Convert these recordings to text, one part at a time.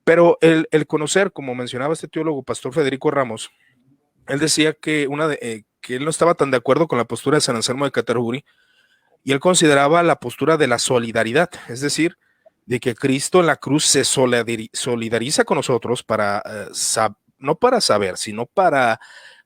Pero el conocer, como mencionaba este teólogo, Pastor Federico Ramos, él decía que, que él no estaba tan de acuerdo con la postura de San Anselmo de Canterbury, y él consideraba la postura de la solidaridad, es decir, de que Cristo en la cruz se solidariza con nosotros para, no para saber, sino para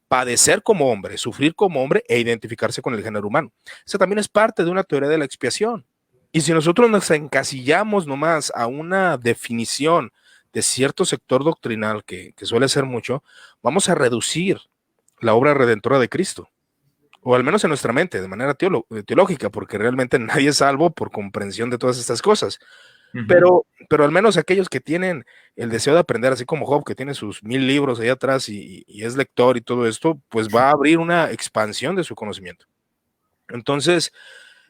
padecer como hombre, sufrir como hombre e identificarse con el género humano. Eso también es parte de una teoría de la expiación. Y si nosotros nos encasillamos nomás a una definición de cierto sector doctrinal, que suele ser mucho, vamos a reducir la obra redentora de Cristo, o al menos en nuestra mente, de manera teológica, porque realmente nadie es salvo por comprensión de todas estas cosas. Ujú. Pero al menos aquellos que tienen el deseo de aprender, así como Job, que tiene sus 1000 libros ahí atrás y es lector y todo esto, pues va a abrir una expansión de su conocimiento. Entonces,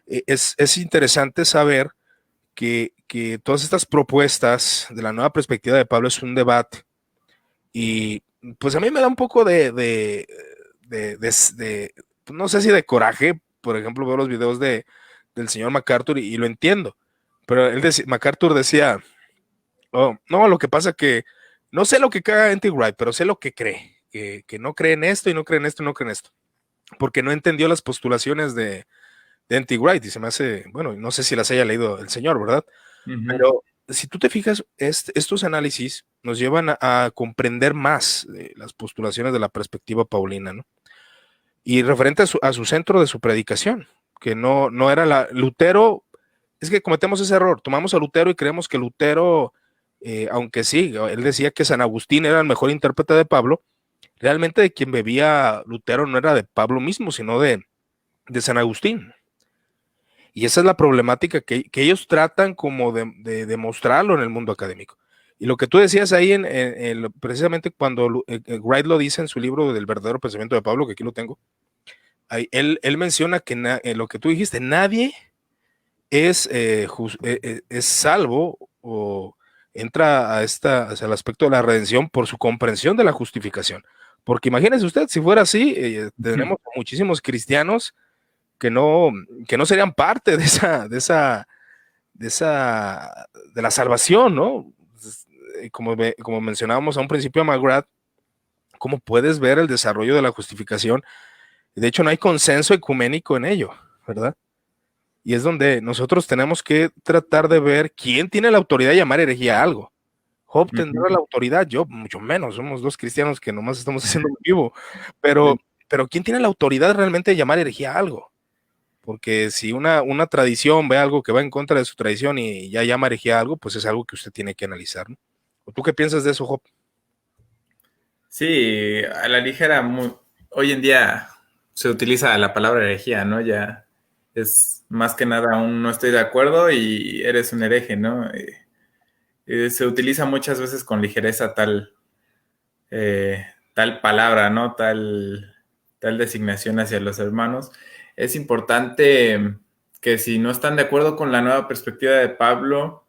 es interesante saber que todas estas propuestas de la nueva perspectiva de Pablo es un debate, y pues a mí me da un poco de no sé si de coraje. Por ejemplo, veo los videos del señor MacArthur y lo entiendo, pero MacArthur decía: oh, no, lo que pasa que no sé lo que caga N.T. Wright, pero sé lo que cree, que no cree en esto y no cree en esto y no cree en esto, porque no entendió las postulaciones de N.T. Wright, y se me hace, bueno, no sé si las haya leído el señor, ¿verdad? Ujú. Pero si tú te fijas, estos análisis nos llevan a comprender más las postulaciones de la perspectiva paulina, ¿no? Y referente a su centro de su predicación, que no era Lutero. Es que cometemos ese error, tomamos a Lutero y creemos que Lutero, aunque sí, él decía que San Agustín era el mejor intérprete de Pablo, realmente de quien bebía Lutero no era de Pablo mismo, sino de San Agustín. Y esa es la problemática que ellos tratan como de demostrarlo en el mundo académico. Y lo que tú decías ahí, precisamente cuando Wright lo dice en su libro del verdadero pensamiento de Pablo, que aquí lo tengo, ahí, él menciona que lo que tú dijiste, nadie es salvo o entra hacia el aspecto de la redención por su comprensión de la justificación. Porque imagínese usted, si fuera así, tenemos muchísimos cristianos que no, que no serían parte de la salvación, ¿no? Como mencionábamos a un principio a McGrath, ¿cómo puedes ver el desarrollo de la justificación? De hecho, no hay consenso ecuménico en ello, ¿verdad? Y es donde nosotros tenemos que tratar de ver quién tiene la autoridad de llamar herejía a algo. Job tendrá Ujú. la autoridad, yo mucho menos, somos dos cristianos que nomás estamos haciendo un vivo, pero, pero ¿quién tiene la autoridad realmente de llamar herejía a algo? Porque si una tradición ve algo que va en contra de su tradición y ya llama herejía a algo, pues es algo que usted tiene que analizar, ¿no? ¿O tú qué piensas de eso, Job? Sí, a la ligera, hoy en día se utiliza la palabra herejía, ¿no? Ya es más que nada un no estoy de acuerdo y eres un hereje, ¿no? Se utiliza muchas veces con ligereza tal palabra, ¿no? Tal designación hacia los hermanos. Es importante que si no están de acuerdo con la nueva perspectiva de Pablo,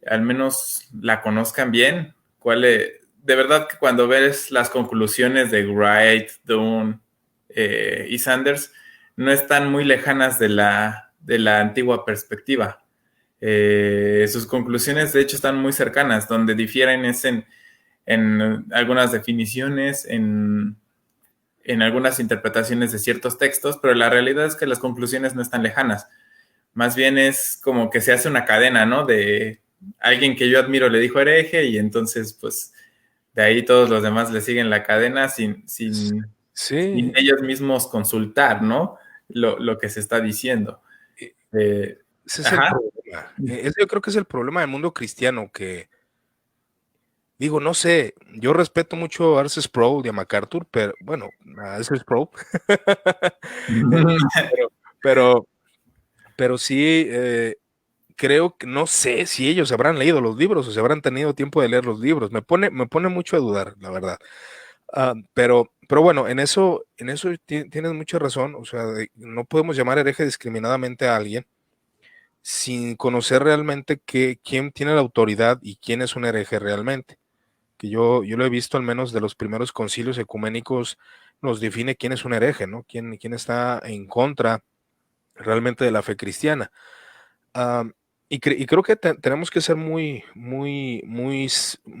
al menos la conozcan bien. De verdad que cuando ves las conclusiones de Wright, Dunn y Sanders, no están muy lejanas de la antigua perspectiva. Sus conclusiones, de hecho, están muy cercanas. Donde difieren es en algunas definiciones, en algunas interpretaciones de ciertos textos, pero la realidad es que las conclusiones no están lejanas. Más bien es como que se hace una cadena, ¿no? De alguien que yo admiro le dijo hereje y entonces, pues, de ahí todos los demás le siguen la cadena sin Sí, ellos mismos consultar, ¿no? Lo que se está diciendo. Eh, ese es el ajá. problema. Yo creo que es el problema del mundo cristiano, que digo, no sé, yo respeto mucho a R.C. Sproul y a MacArthur, pero bueno, a R.C. Sproul, pero, pero, pero sí, creo que no sé si ellos habrán leído los libros o si habrán tenido tiempo de leer los libros. Me pone mucho a dudar, la verdad. Pero bueno, en eso tienes mucha razón. O sea, no podemos llamar hereje discriminadamente a alguien sin conocer realmente quién tiene la autoridad y quién es un hereje realmente. Que yo lo he visto, al menos de los primeros concilios ecuménicos, nos define quién es un hereje, ¿no? Quién está en contra realmente de la fe cristiana. y creo que tenemos que ser muy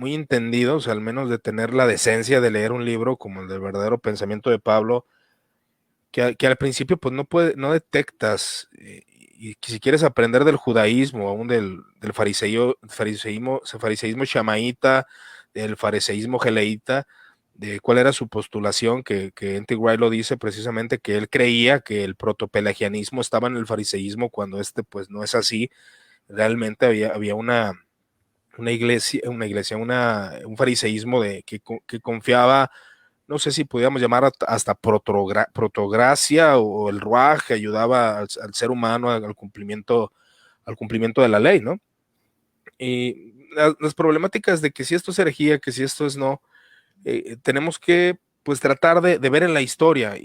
entendidos, al menos de tener la decencia de leer un libro como el del verdadero pensamiento de Pablo, que al principio pues no detectas, y que si quieres aprender del judaísmo, aún del fariseísmo chamaíta, del fariseísmo geleíta, de cuál era su postulación, que N.T. Wright lo dice precisamente, que él creía que el protopelagianismo estaba en el fariseísmo, cuando pues no es así. Realmente había un fariseísmo que confiaba, no sé si podíamos llamar hasta protogracia, o el ruaj, que ayudaba al ser humano al cumplimiento de la ley, ¿no? Y las problemáticas de que si esto es herejía, que si esto es no, tenemos que pues tratar de ver en la historia